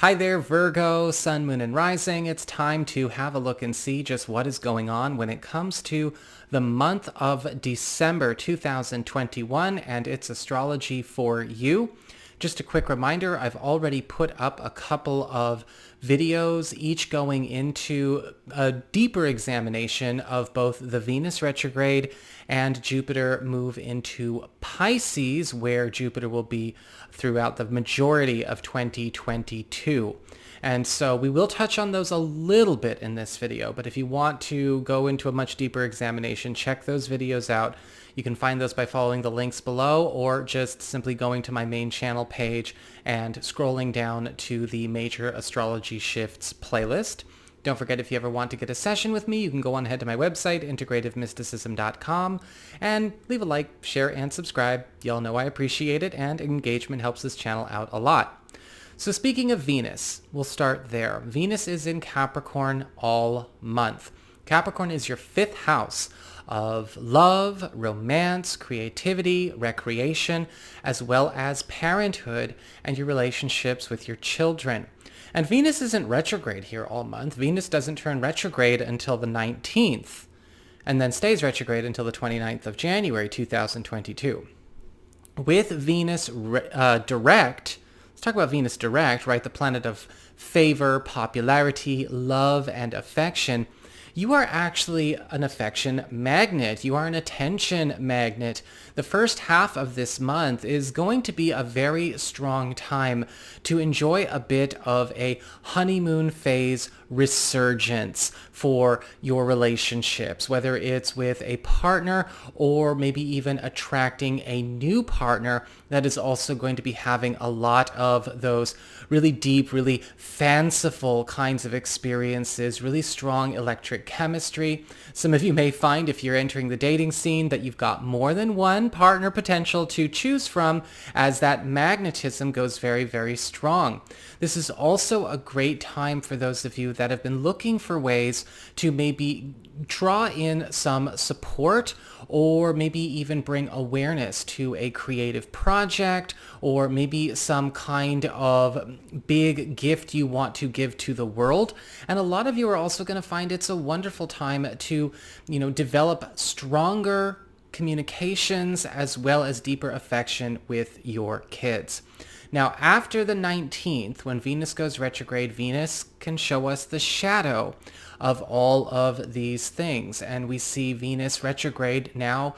Hi there, Virgo, Sun, Moon, and Rising. It's time to have a look and see just what is going on when it comes to the month of December 2021 and its astrology for you. Just a quick reminder, I've already put up a couple of videos, each going into a deeper examination of both the Venus retrograde and Jupiter move into Pisces, where Jupiter will be throughout the majority of 2022. And so we will touch on those a little bit in this video, but if you want to go into a much deeper examination, check those videos out. You can find those by following the links below or just simply going to my main channel page and scrolling down to the Major Astrology Shifts playlist. Don't forget, if you ever want to get a session with me, you can go on ahead to my website, integrativemysticism.com, and leave a like, share, and subscribe. Y'all know I appreciate it, and engagement helps this channel out a lot. So speaking of Venus, we'll start there. Venus is in Capricorn all month. Capricorn is your fifth house of love, romance, creativity, recreation, as well as parenthood and your relationships with your children. And Venus isn't retrograde here all month. Venus doesn't turn retrograde until the 19th and then stays retrograde until the 29th of January 2022. With Venus direct, let's talk about Venus direct, right? The planet of favor, popularity, love, and affection. You are actually an affection magnet. You are an attention magnet. The first half of this month is going to be a very strong time to enjoy a bit of a honeymoon phase resurgence for your relationships, whether it's with a partner or maybe even attracting a new partner that is also going to be having a lot of those really deep, really fanciful kinds of experiences, really strong electric chemistry. Some of you may find, if you're entering the dating scene, that you've got more than one partner potential to choose from, as that magnetism goes very, very strong. This is also a great time for those of you that have been looking for ways to maybe draw in some support or maybe even bring awareness to a creative project or maybe some kind of big gift you want to give to the world. And a lot of you are also going to find it's a wonderful time to, develop stronger communications as well as deeper affection with your kids. Now, after the 19th, when Venus goes retrograde, Venus can show us the shadow of all of these things. And we see Venus retrograde now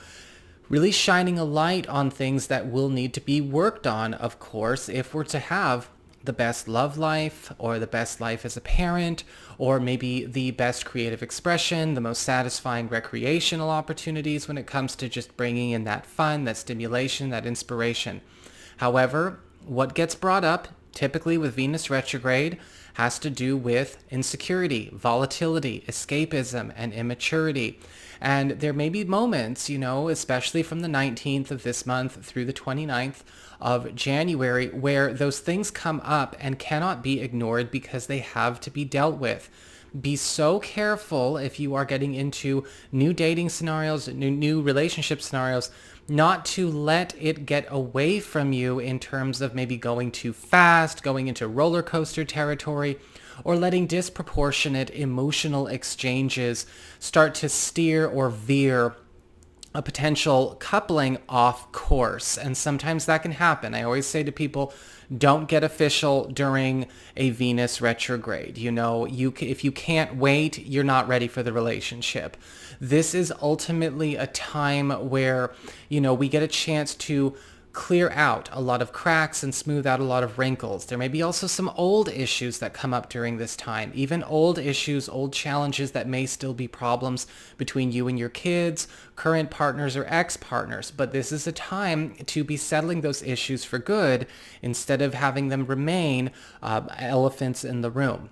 really shining a light on things that will need to be worked on, of course, if we're to have the best love life or the best life as a parent or maybe the best creative expression, the most satisfying recreational opportunities when it comes to just bringing in that fun, that stimulation, that inspiration. However, what gets brought up typically with Venus retrograde has to do with insecurity, volatility, escapism, and immaturity. And there may be moments, especially from the 19th of this month through the 29th of January, where those things come up and cannot be ignored because they have to be dealt with. Be so careful if you are getting into new dating scenarios, new relationship scenarios, not to let it get away from you in terms of maybe going too fast, going into roller coaster territory, or letting disproportionate emotional exchanges start to steer or veer a potential coupling off course. And sometimes that can happen. I always say to people, don't get official during a Venus retrograde. If you can't wait, you're not ready for the relationship. This is ultimately a time where, we get a chance to clear out a lot of cracks and smooth out a lot of wrinkles. There may be also some old issues that come up during this time, even old issues, old challenges that may still be problems between you and your kids, current partners or ex-partners. But this is a time to be settling those issues for good instead of having them remain elephants in the room.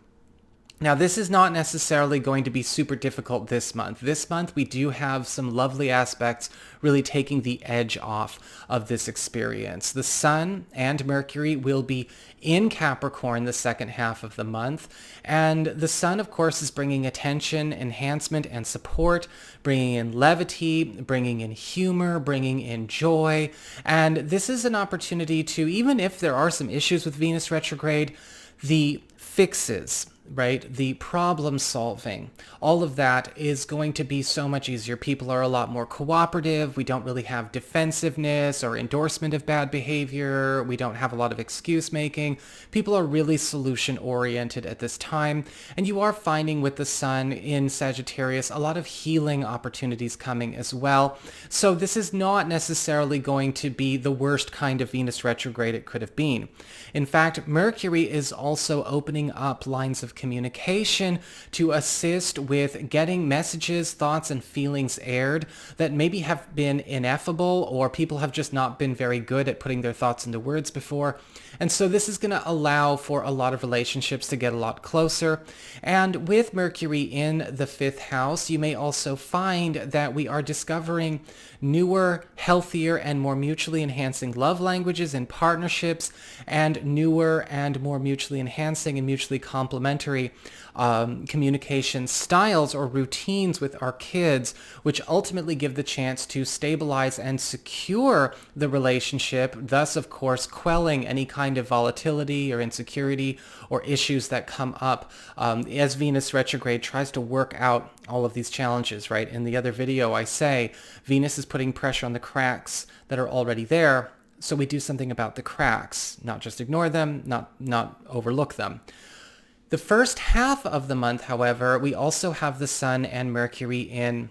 Now, this is not necessarily going to be super difficult this month. This month, we do have some lovely aspects really taking the edge off of this experience. The Sun and Mercury will be in Capricorn the second half of the month. And the Sun, of course, is bringing attention, enhancement, and support, bringing in levity, bringing in humor, bringing in joy. And this is an opportunity to, even if there are some issues with Venus retrograde, the fixes, right? The problem solving, all of that is going to be so much easier. People are a lot more cooperative. We don't really have defensiveness or endorsement of bad behavior. We don't have a lot of excuse making. People are really solution oriented at this time. And you are finding with the sun in Sagittarius a lot of healing opportunities coming as well. So this is not necessarily going to be the worst kind of Venus retrograde it could have been. In fact, Mercury is also opening up lines of communication to assist with getting messages, thoughts, and feelings aired that maybe have been ineffable, or people have just not been very good at putting their thoughts into words before. And so this is going to allow for a lot of relationships to get a lot closer. And with Mercury in the 5th house, you may also find that we are discovering newer, healthier, and more mutually enhancing love languages and partnerships, and newer and more mutually enhancing and mutually complementary communication styles or routines with our kids, which ultimately give the chance to stabilize and secure the relationship, thus, of course, quelling any kind of volatility or insecurity or issues that come up as Venus retrograde tries to work out all of these challenges, right? In the other video, I say Venus is putting pressure on the cracks that are already there, so we do something about the cracks, not just ignore them, not overlook them. The first half of the month, however, we also have the Sun and Mercury in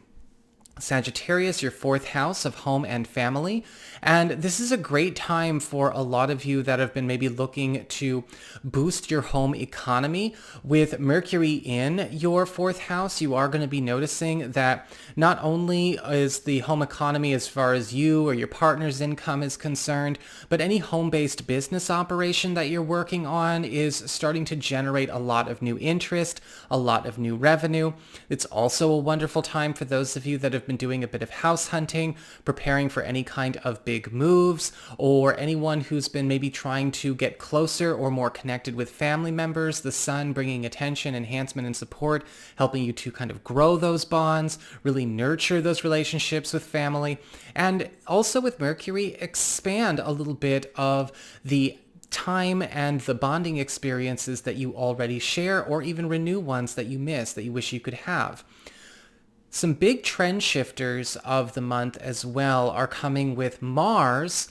Sagittarius, your 4th house of home and family. And this is a great time for a lot of you that have been maybe looking to boost your home economy. With Mercury in your 4th house, you are going to be noticing that not only is the home economy as far as you or your partner's income is concerned, but any home-based business operation that you're working on is starting to generate a lot of new interest, a lot of new revenue. It's also a wonderful time for those of you that have been doing a bit of house hunting, preparing for any kind of big moves, or anyone who's been maybe trying to get closer or more connected with family members. The sun bringing attention, enhancement, and support, helping you to kind of grow those bonds, really nurture those relationships with family, and also with Mercury, expand a little bit of the time and the bonding experiences that you already share, or even renew ones that you miss that you wish you could have. Some big trend shifters of the month as well are coming with Mars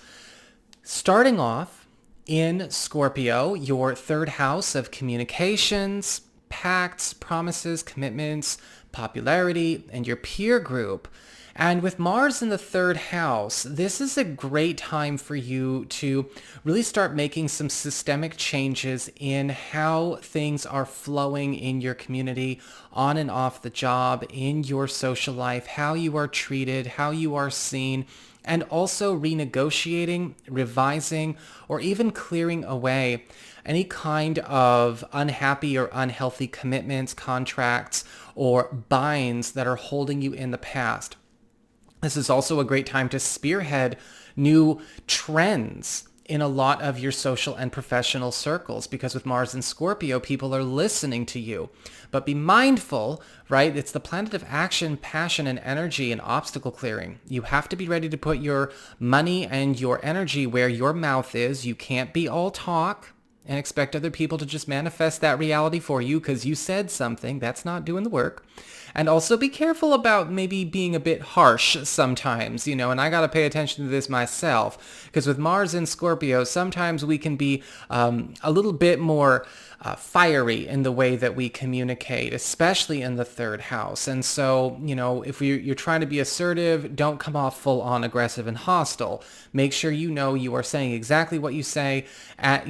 starting off in Scorpio, your 3rd house of communications, pacts, promises, commitments, popularity, and your peer group. And with Mars in the 3rd house, this is a great time for you to really start making some systemic changes in how things are flowing in your community, on and off the job, in your social life, how you are treated, how you are seen, and also renegotiating, revising, or even clearing away any kind of unhappy or unhealthy commitments, contracts, or binds that are holding you in the past. This is also a great time to spearhead new trends in a lot of your social and professional circles, because with Mars in Scorpio, people are listening to you. But be mindful, right? It's the planet of action, passion, and energy and obstacle clearing. You have to be ready to put your money and your energy where your mouth is. You can't be all talk and expect other people to just manifest that reality for you because you said something. That's not doing the work. And also be careful about maybe being a bit harsh sometimes, and I got to pay attention to this myself, because with Mars in Scorpio, sometimes we can be a little bit more fiery in the way that we communicate, especially in the 3rd house. And so, if you're trying to be assertive, don't come off full on aggressive and hostile. Make sure you are saying exactly what you say,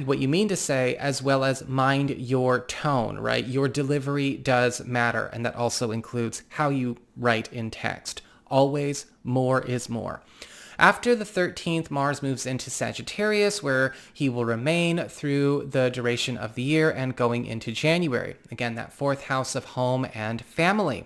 what you mean to say, as well as mind your tone, right? Your delivery does matter, and that also includes how you write in text. Always more is more. After the 13th, Mars moves into Sagittarius, where he will remain through the duration of the year and going into January. Again, that 4th house of home and family.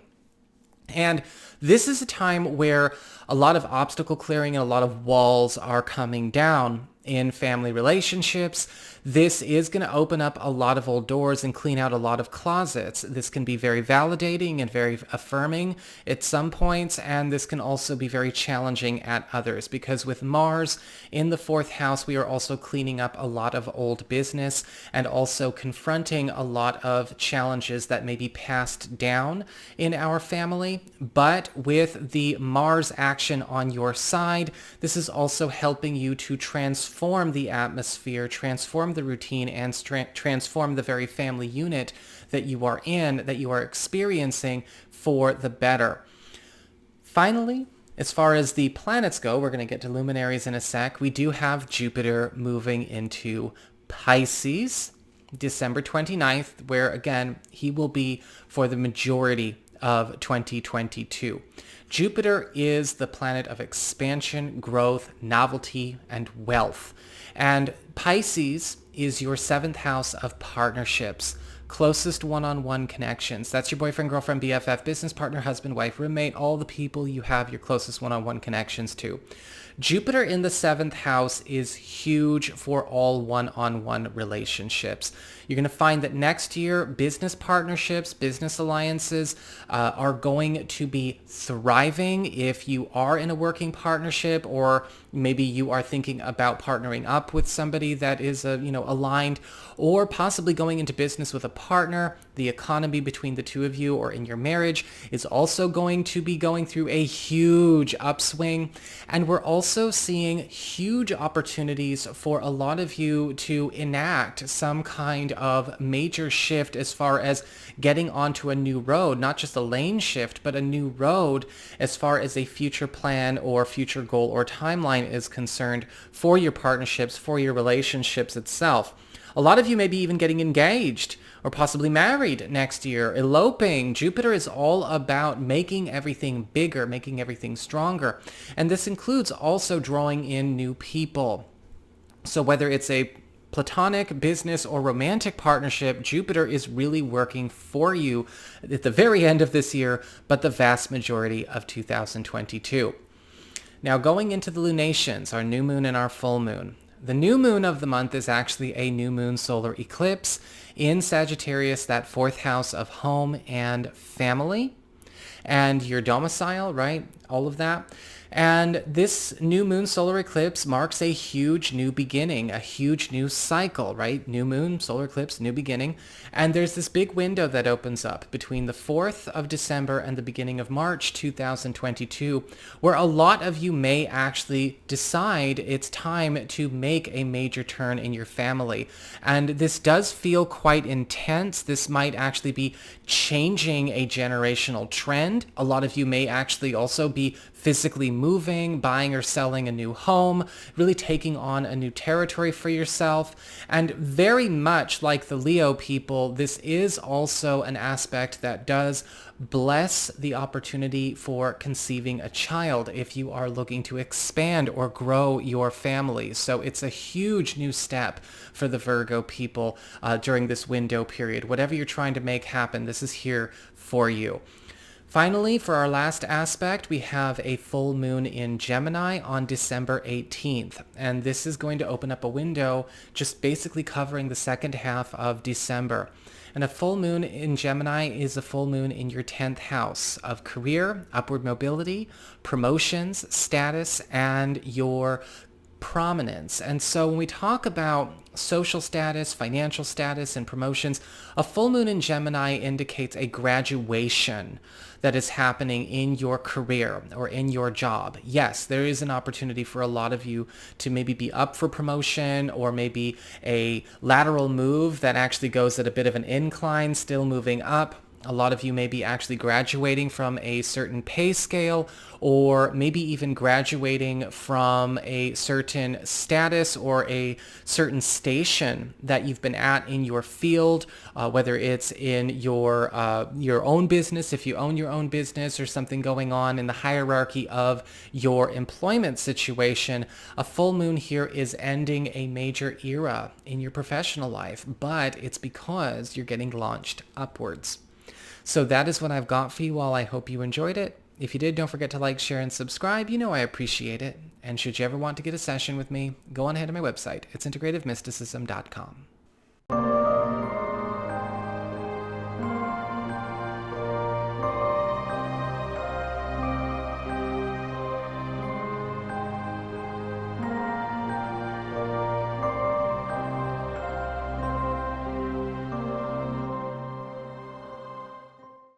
And this is a time where a lot of obstacle clearing and a lot of walls are coming down. in family relationships. This is going to open up a lot of old doors and clean out a lot of closets. This can be very validating and very affirming at some points, and this can also be very challenging at others, because with Mars in the fourth house, we are also cleaning up a lot of old business and also confronting a lot of challenges that may be passed down in our family. But with the Mars action on your side, this is also helping you to transform the atmosphere, transform the routine, and transform the very family unit that you are in, that you are experiencing, for the better. Finally, as far as the planets go, we're going to get to luminaries in a sec. We do have Jupiter moving into Pisces December 29th, where again, he will be for the majority of 2022. Jupiter is the planet of expansion, growth, novelty, and wealth. And Pisces is your seventh house of partnerships, closest one-on-one connections. That's your boyfriend, girlfriend, BFF, business partner, husband, wife, roommate, all the people you have your closest one-on-one connections to. Jupiter in the seventh house is huge for all one-on-one relationships. You're going to find that next year, business partnerships, business alliances are going to be thriving. If you are in a working partnership, or maybe you are thinking about partnering up with somebody that is aligned, or possibly going into business with a partner, the economy between the two of you or in your marriage is also going to be going through a huge upswing. And we're also seeing huge opportunities for a lot of you to enact some kind of major shift as far as getting onto a new road, not just a lane shift, but a new road as far as a future plan or future goal or timeline is concerned for your partnerships, for your relationships itself. A lot of you may be even getting engaged or possibly married next year, eloping. Jupiter is all about making everything bigger, making everything stronger. And this includes also drawing in new people. So whether it's a platonic, business, or romantic partnership, Jupiter is really working for you at the very end of this year, but the vast majority of 2022. Now, going into the lunations, our new moon and our full moon. The new moon of the month is actually a new moon solar eclipse in Sagittarius, that fourth house of home and family and your domicile, right? All of that. And this new moon solar eclipse marks a huge new beginning, a huge new cycle, right? New moon, solar eclipse, new beginning. And there's this big window that opens up between the 4th of December and the beginning of March 2022, where a lot of you may actually decide it's time to make a major turn in your family. And this does feel quite intense. This might actually be changing a generational trend. A lot of you may actually also be physically moving, buying or selling a new home, really taking on a new territory for yourself. And very much like the Leo people, this is also an aspect that does bless the opportunity for conceiving a child if you are looking to expand or grow your family. So it's a huge new step for the Virgo people during this window period. Whatever you're trying to make happen, this is here for you. Finally, for our last aspect, we have a full moon in Gemini on December 18th. And this is going to open up a window just basically covering the second half of December. And a full moon in Gemini is a full moon in your 10th house of career, upward mobility, promotions, status, and your prominence. And so when we talk about social status, financial status, and promotions, a full moon in Gemini indicates a graduation that is happening in your career or in your job. Yes, there is an opportunity for a lot of you to maybe be up for promotion, or maybe a lateral move that actually goes at a bit of an incline, still moving up. A lot of you may be actually graduating from a certain pay scale, or maybe even graduating from a certain status or a certain station that you've been at in your field, whether it's in your own business, if you own your own business, or something going on in the hierarchy of your employment situation. A full moon here is ending a major era in your professional life, but it's because you're getting launched upwards. So that is what I've got for you all. I hope you enjoyed it. If you did, don't forget to like, share, and subscribe. You know I appreciate it. And should you ever want to get a session with me, go on ahead to my website. It's integrativemysticism.com.